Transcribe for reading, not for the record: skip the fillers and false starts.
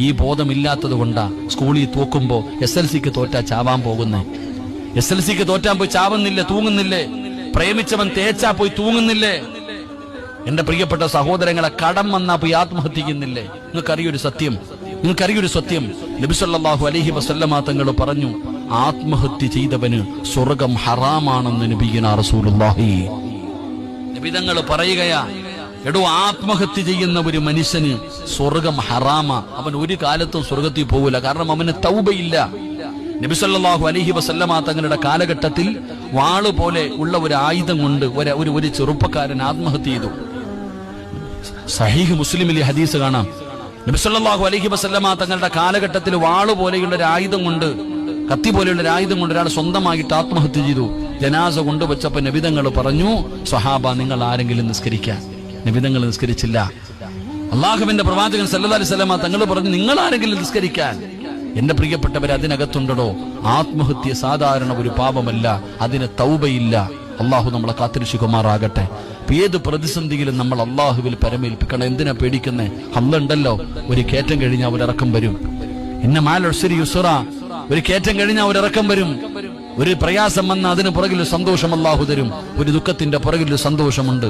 ഈ ബോധമില്ലാത്തത് കൊണ്ടാ സ്കൂളിൽ തോക്കുമ്പോ SLCക്ക് തോറ്റാ ചാവാൻ പോകുന്നേ. SLCക്ക് തോറ്റാൻ പോയി ചാവുന്നില്ലേ, തൂങ്ങുന്നില്ലേ? പ്രേമിച്ചവൻ തേച്ചാ പോയി തൂങ്ങുന്നില്ലേ? എന്റെ പ്രിയപ്പെട്ട സഹോദരങ്ങളെ, കടം വന്നാ പോയി ആത്മഹത്യക്കുന്നില്ലേ? നിങ്ങൾക്കറിയൊരു സത്യം, നബി സല്ലല്ലാഹു അലൈഹി വസല്ലമ തങ്ങൾ പറഞ്ഞു, ആത്മഹത്യ ചെയ്തവന് സ്വർഗം ഹറാമാണെന്ന് നബിയുനാ റസൂലുള്ളാഹി. നബി തങ്ങൾ പറയുകയാ, എടോ, ആത്മഹത്യ ചെയ്യുന്ന ഒരു മനുഷ്യന് സ്വർഗം ഹറാമ. അവൻ ഒരു കാലത്തും സ്വർഗത്തിൽ പോകില്ല, കാരണം അവന് തൗബയില്ല. നബി സല്ലല്ലാഹു അലൈഹി വസല്ലമ തങ്ങളുടെ കാലഘട്ടത്തിൽ വാള് പോലെ ഉള്ള ഒരു ആയുധം കൊണ്ട് ഒരു ചെറുപ്പക്കാരൻ ആത്മഹത്യ ചെയ്തു. സഹീഹ് മുസ്ലിമിലെ ഹദീസ് കാണാം. നബി സല്ലല്ലാഹു അലൈഹി വസല്ലമ തങ്ങളുടെ കാലഘട്ടത്തിൽ വാള് പോലെയുള്ള ഒരു ആയുധം കൊണ്ട്, കത്തി പോലെയുള്ള ഒരു ആയുധം കൊണ്ട് ഒരാൾ സ്വന്തമായിട്ട് ആത്മഹത്യ ചെയ്തു. ജനാസ കൊണ്ടുവച്ചപ്പോ നബിതങ്ങൾ പറഞ്ഞു, സ്വഹാബ, നിങ്ങൾ ആരെങ്കിലും നിസ്കരിക്കാൻ? നബിതങ്ങൾ നിസ്കരിച്ചില്ല. അള്ളാഹുവിന്റെ പ്രവാചകൻ സല്ലല്ലാഹു അലൈഹി വസല്ലമ തങ്ങൾ പറഞ്ഞു, നിങ്ങൾ ആരെങ്കിലും നിസ്കരിക്കാൻ? എന്റെ പ്രിയപ്പെട്ടവരെ, അതിനകത്തുണ്ടോ ആത്മഹത്യ സാധാരണ ഒരു പാപമല്ല, അതിന് തൗബയില്ല. അള്ളാഹു നമ്മളെ കാത്തിരക്ഷിക്കുമാറാകട്ടെ. ഏത് പ്രതിസന്ധിയിലും നമ്മൾ അള്ളാഹുവിൽ പരമേൽപ്പിക്കണം. എന്തിനാ പേടിക്കുന്നേ? അള്ളണ്ടല്ലോ, ഒരു കയറ്റം കഴിഞ്ഞാൽ ഒരിറക്കം വരും. ഇന്ന മഅൽ ഉസ്രി യുസ്റ, ഒരു കയറ്റം കഴിഞ്ഞാൽ ഒരിറക്കം വരും. ഒരു പ്രയാസം വന്ന അതിന് പുറകിൽ സന്തോഷം അള്ളാഹു തരും. ഒരു ദുഃഖത്തിന്റെ പുറകിൽ സന്തോഷമുണ്ട്.